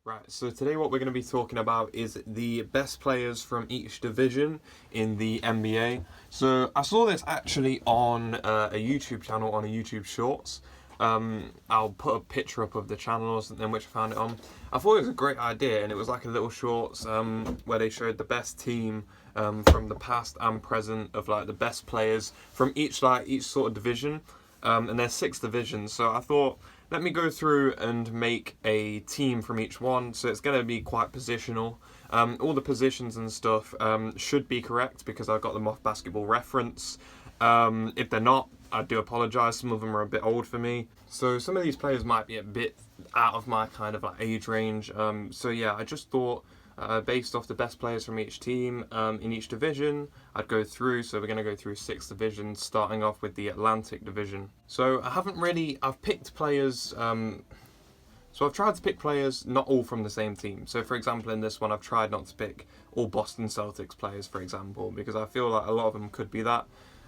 Right, so today what we're going to be talking about is the best players from each division in the NBA. So I saw this actually on a YouTube channel, on a YouTube Shorts. I'll put a picture up of the channel or something which I found it on. I thought it was a great idea, and it was like a little shorts where they showed the best team from the past and present of like the best players from each sort of division. And there's 6 divisions, so I thought, let me go through and make a team from each one. So it's going to be quite positional. All the positions and stuff should be correct because I got them off Basketball Reference. If they're not, I do apologise. Some of them are a bit old for me. So some of these players might be a bit out of my kind of like age range. So yeah, I just thought, based off the best players from each team in each division, I'd go through. So we're going to go through 6 divisions, starting off with the Atlantic Division. So I've picked players, so I've tried to pick players not all from the same team. So for example, in this one, I've tried not to pick all Boston Celtics players, for example, because I feel like a lot of them could be that.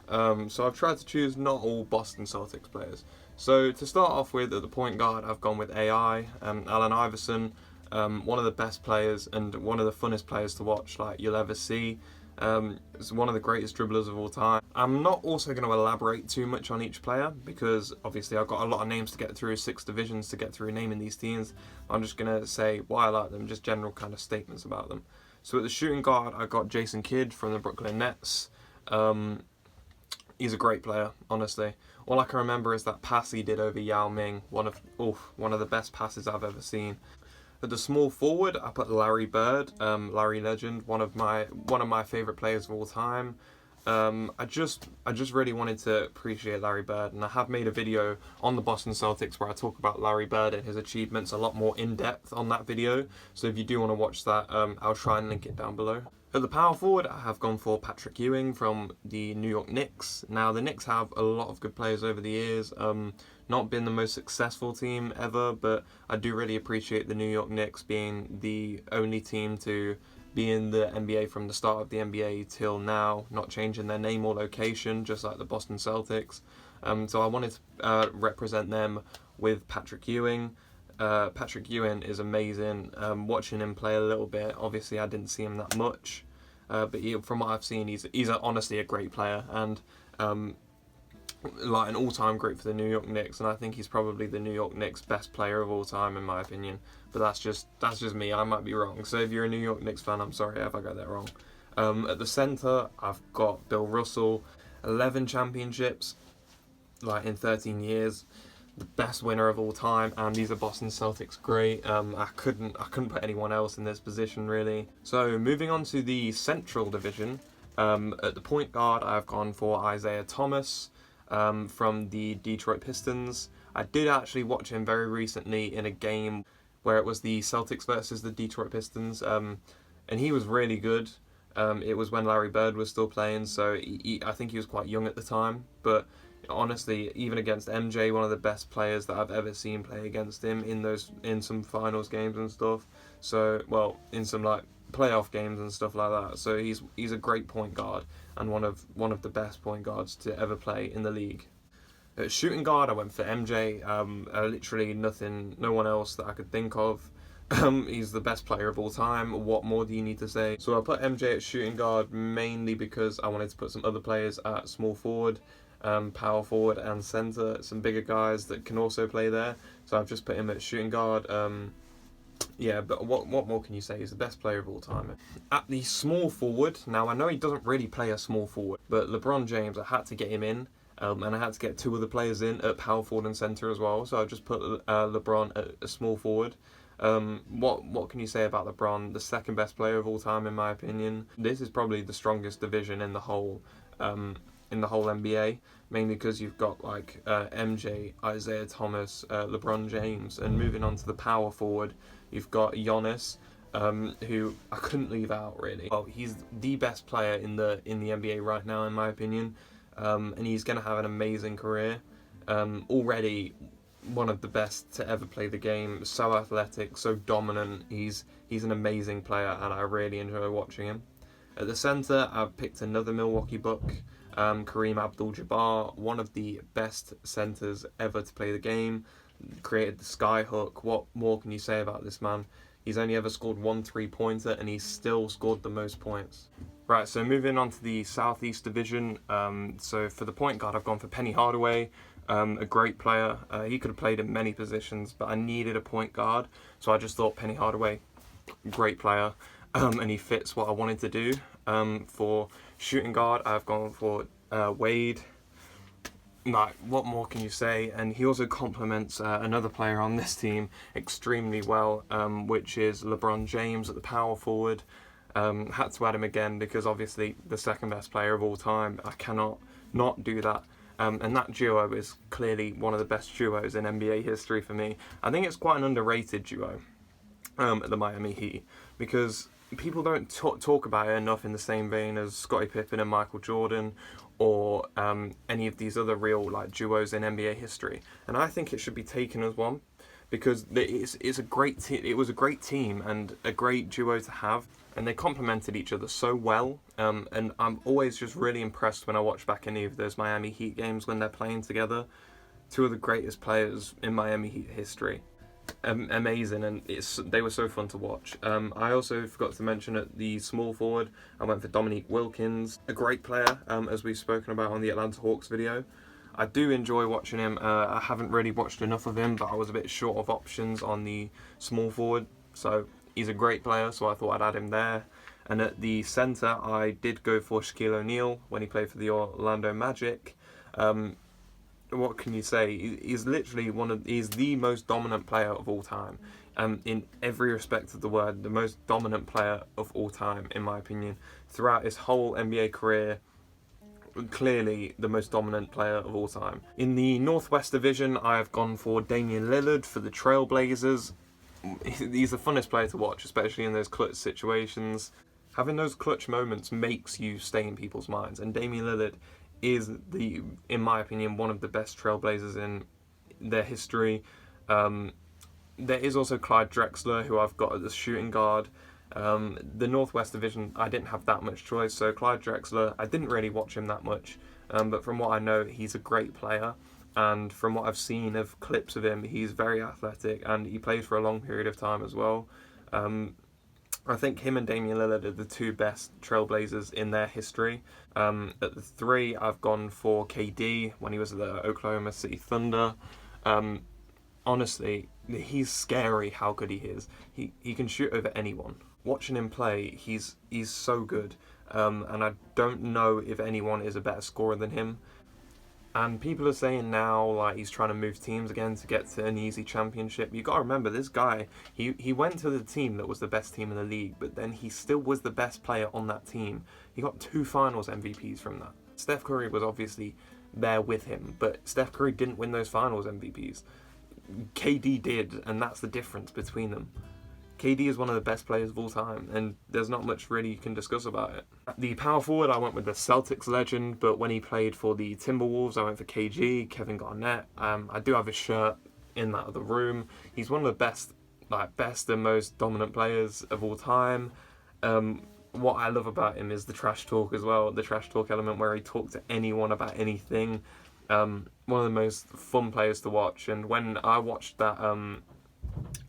So I've tried to choose not all Boston Celtics players. So to start off with, at the point guard, I've gone with AI, Allen Iverson. One of the best players and one of the funnest players to watch like you'll ever see. It's one of the greatest dribblers of all time. I'm not also going to elaborate too much on each player because obviously I've got a lot of names to get through, 6 divisions to get through naming these teams. I'm just going to say why I like them, just general kind of statements about them. So at the shooting guard, I got Jason Kidd from the Brooklyn Nets. He's a great player, honestly. All I can remember is that pass he did over Yao Ming, one of the best passes I've ever seen. At the small forward, I put Larry Bird, Larry Legend, one of my favourite players of all time. I just really wanted to appreciate Larry Bird, and I have made a video on the Boston Celtics where I talk about Larry Bird and his achievements a lot more in depth on that video. So if you do want to watch that, I'll try and link it down below. At the power forward, I have gone for Patrick Ewing from the New York Knicks. Now, the Knicks have a lot of good players over the years. Not been the most successful team ever, but I do really appreciate the New York Knicks being the only team to be in the NBA from the start of the NBA till now, not changing their name or location, just like the Boston Celtics. So I wanted to represent them with Patrick Ewing. Patrick Ewing is amazing. Watching him play a little bit, obviously I didn't see him that much, but from what I've seen, he's honestly a great player, and like an all-time great for the New York Knicks, and I think he's probably the New York Knicks' best player of all time in my opinion. But that's just me. I might be wrong. So if you're a New York Knicks fan, I'm sorry if I got that wrong. At the centre, I've got Bill Russell, 11 championships, like in 13 years. The best winner of all time, and these are Boston Celtics great. I couldn't put anyone else in this position really. So moving on to the Central Division, at the point guard I've gone for Isaiah Thomas from the Detroit Pistons. I did actually watch him very recently in a game where it was the Celtics versus the Detroit Pistons, and he was really good. It was when Larry Bird was still playing, so I think he was quite young at the time, but honestly, even against MJ, one of the best players that I've ever seen play against him in some finals games and stuff. So, well, in some like playoff games and stuff like that. So he's a great point guard and one of the best point guards to ever play in the league. At shooting guard, I went for MJ. Literally no one else that I could think of. He's the best player of all time. What more do you need to say? So I put MJ at shooting guard mainly because I wanted to put some other players at small forward, power forward and centre, some bigger guys that can also play there. So I've just put him at shooting guard. Yeah, but what more can you say? He's the best player of all time. At the small forward, now I know he doesn't really play a small forward, but LeBron James, I had to get him in, and I had to get 2 other players in at power forward and centre as well. So I just put LeBron at a small forward. What can you say about LeBron? The second best player of all time in my opinion. This is probably the strongest division in the whole NBA, mainly because you've got like MJ, Isaiah Thomas, LeBron James, and moving on to the power forward, you've got Giannis, who I couldn't leave out really. Well, he's the best player in the NBA right now in my opinion, and he's going to have an amazing career. Already one of the best to ever play the game, so athletic, so dominant. He's an amazing player, and I really enjoy watching him. At the centre, I've picked another Milwaukee Buck, Kareem Abdul-Jabbar, one of the best centres ever to play the game, created the sky hook. What more can you say about this man? He's only ever scored 1 3-pointer, and he's still scored the most points. Right, so moving on to the Southeast Division. So for the point guard, I've gone for Penny Hardaway, a great player. He could have played in many positions, but I needed a point guard, so I just thought Penny Hardaway, great player, and he fits what I wanted to do. For shooting guard, I've gone for Wade. Like, what more can you say? And he also complements another player on this team extremely well, which is LeBron James at the power forward. Had to add him again because obviously the second best player of all time. I cannot not do that. And that duo is clearly one of the best duos in NBA history for me. I think it's quite an underrated duo, the Miami Heat, because people don't talk about it enough in the same vein as Scottie Pippen and Michael Jordan, or any of these other real like duos in NBA history. And I think it should be taken as one, because it's a great it was a great team and a great duo to have, and they complemented each other so well. And I'm always just really impressed when I watch back any of those Miami Heat games when they're playing together. Two of the greatest players in Miami Heat history. Amazing, and they were so fun to watch. I also forgot to mention at the small forward, I went for Dominique Wilkins, a great player, as we've spoken about on the Atlanta Hawks video. I do enjoy watching him. I haven't really watched enough of him, but I was a bit short of options on the small forward, so he's a great player, so I thought I'd add him there. And at the centre, I did go for Shaquille O'Neal when he played for the Orlando Magic. What can you say? He's literally he's the most dominant player of all time. In every respect of the word, the most dominant player of all time, in my opinion. Throughout his whole NBA career, clearly the most dominant player of all time. In the Northwest Division, I have gone for Damian Lillard for the Trailblazers. He's the funnest player to watch, especially in those clutch situations. Having those clutch moments makes you stay in people's minds, and Damian Lillard is in my opinion, one of the best Trailblazers in their history. There is also Clyde Drexler, who I've got as a shooting guard. The Northwest Division, I didn't have that much choice, so Clyde Drexler, I didn't really watch him that much, but from what I know, he's a great player, and from what I've seen of clips of him, he's very athletic, and he played for a long period of time as well. I think him and Damian Lillard are the two best Trailblazers in their history. At the 3, I've gone for KD when he was at the Oklahoma City Thunder. Honestly, he's scary how good he is. He can shoot over anyone. Watching him play, he's so good. And I don't know if anyone is a better scorer than him. And people are saying now, like, he's trying to move teams again to get to an easy championship. You got to remember, this guy, he went to the team that was the best team in the league, but then he still was the best player on that team. He got 2 finals MVPs from that. Steph Curry was obviously there with him, but Steph Curry didn't win those finals MVPs. KD did, and that's the difference between them. KD is one of the best players of all time, and there's not much really you can discuss about it. At the power forward, I went with the Celtics legend, but when he played for the Timberwolves, I went for KG, Kevin Garnett. I do have his shirt in that other room. He's one of the best and most dominant players of all time. What I love about him is the trash talk as well, the trash talk element where he talked to anyone about anything. One of the most fun players to watch, and when I watched that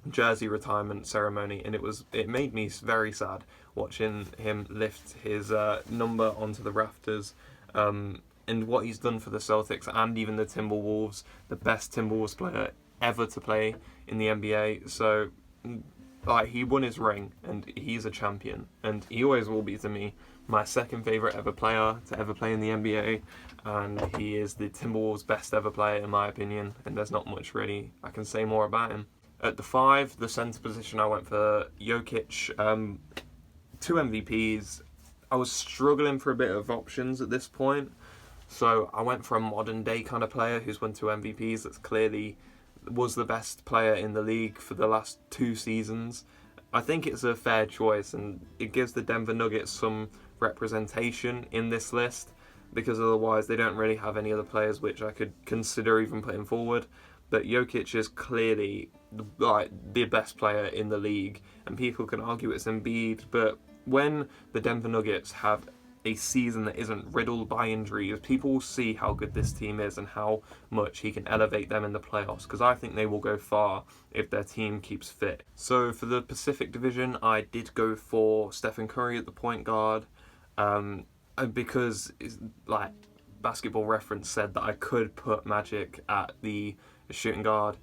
jersey retirement ceremony, and it made me very sad watching him lift his number onto the rafters, and what he's done for the Celtics and even the Timberwolves, the best Timberwolves player ever to play in the NBA. So like, he won his ring and he's a champion, and he always will be to me my second favourite ever player to ever play in the NBA, and he is the Timberwolves' best ever player in my opinion, and there's not much really I can say more about him. At the 5, the centre position, I went for Jokic. 2 MVPs. I was struggling for a bit of options at this point, so I went for a modern day kind of player who's won 2 MVPs. That's clearly was the best player in the league for the last 2 seasons. I think it's a fair choice, and it gives the Denver Nuggets some representation in this list, because otherwise they don't really have any other players which I could consider even putting forward. But Jokic is clearly like the best player in the league, and people can argue it's Embiid, but when the Denver Nuggets have a season that isn't riddled by injuries, people will see how good this team is and how much he can elevate them in the playoffs, because I think they will go far if their team keeps fit. So for the Pacific Division, I did go for Stephen Curry at the point guard, because like Basketball Reference said that I could put Magic at the shooting guard.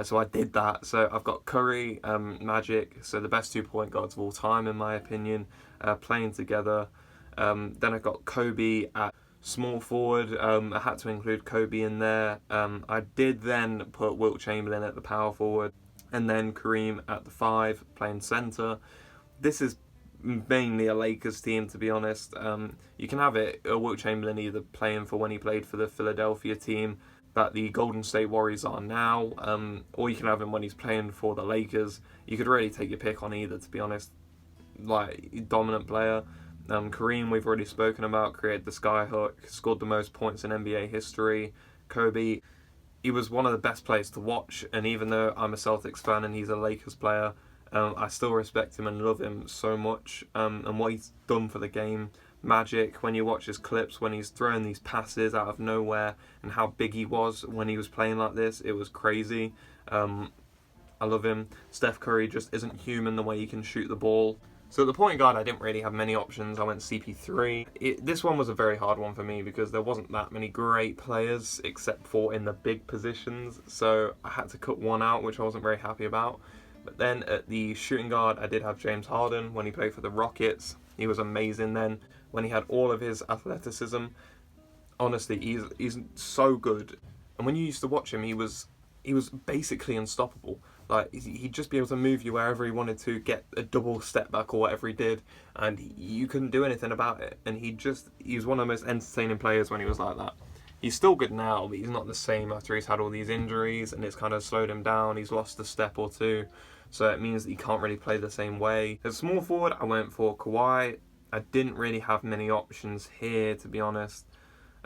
So I did that. So I've got Curry, Magic, so the best 2 point guards of all time in my opinion, playing together. Then I got Kobe at small forward. I had to include Kobe in there. I did then put Wilt Chamberlain at the power forward, and then Kareem at the 5, playing centre. This is mainly a Lakers team, to be honest. You can have it, Wilt Chamberlain either playing for when he played for the Philadelphia team that the Golden State Warriors are now, or you can have him when he's playing for the Lakers. You could really take your pick on either, to be honest. Like, dominant player. Kareem, we've already spoken about, created the skyhook, scored the most points in NBA history. Kobe, he was one of the best players to watch, and even though I'm a Celtics fan and he's a Lakers player, I still respect him and love him so much, and what he's done for the game. Magic, when you watch his clips, when he's throwing these passes out of nowhere, and how big he was when he was playing like this, it was crazy. I love him. Steph Curry just isn't human the way he can shoot the ball. So at the point guard, I didn't really have many options. I went CP3. This one was a very hard one for me because there wasn't that many great players except for in the big positions. So I had to cut one out, which I wasn't very happy about. But then at the shooting guard, I did have James Harden when he played for the Rockets. He was amazing then when he had all of his athleticism. Honestly, he's so good. And when you used to watch him, he was basically unstoppable. Like, he'd just be able to move you wherever he wanted to, get a double step back or whatever he did, and you couldn't do anything about it. And he was one of the most entertaining players when he was like that. He's still good now, but he's not the same after he's had all these injuries, and it's kind of slowed him down. He's lost a step or two, so it means that he can't really play the same way. As small forward, I went for Kawhi. I didn't really have many options here, to be honest.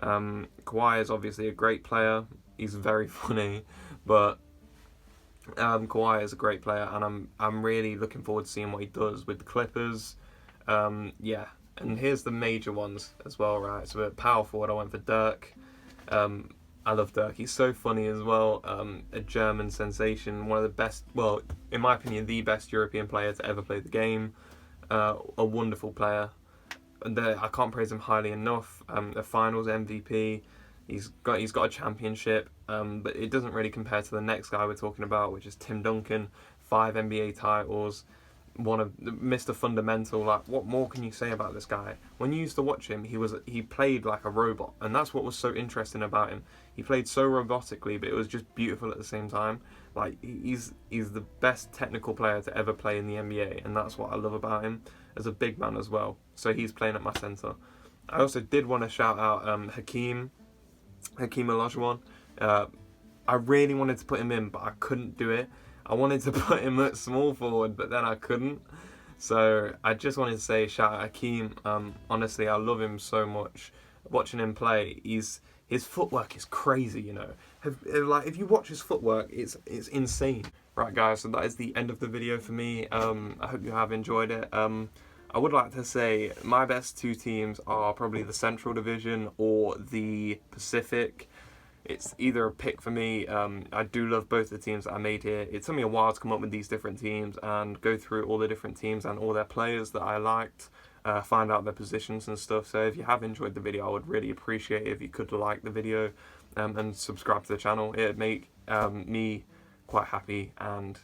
Kawhi is obviously a great player. He's very funny, but Kawhi is a great player, and I'm really looking forward to seeing what he does with the Clippers. Yeah, and here's the major ones as well, right? So at power forward, I went for Dirk. I love Dirk. He's so funny as well. A German sensation, one of the best, well, in my opinion, the best European player to ever play the game. A wonderful player. And I can't praise him highly enough. A Finals MVP. He's got a championship, but it doesn't really compare to the next guy we're talking about, which is Tim Duncan. 5 NBA titles, one of Mr. Fundamental. Like, what more can you say about this guy? When you used to watch him, he played like a robot, and that's what was so interesting about him. He played so robotically, but it was just beautiful at the same time. Like, he's the best technical player to ever play in the NBA, and that's what I love about him as a big man as well. So he's playing at my centre. I also did want to shout out Hakeem Olajuwon. I really wanted to put him in, but I couldn't do it. I wanted to put him at small forward, but then I couldn't. So I just wanted to say shout out Hakeem. Honestly, I love him so much. Watching him play, his footwork is crazy, you know. If you watch his footwork, it's insane. Right, guys, so that is the end of the video for me. I hope you have enjoyed it. I would like to say my best 2 teams are probably the Central Division or the Pacific. It's either a pick for me. I do love both the teams that I made here. It took me a while to come up with these different teams and go through all the different teams and all their players that I liked, find out their positions and stuff. So if you have enjoyed the video, I would really appreciate it if you could like the video and subscribe to the channel. It would make me quite happy and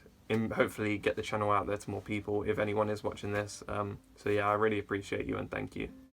hopefully get the channel out there to more people if anyone is watching this. So yeah, I really appreciate you and thank you.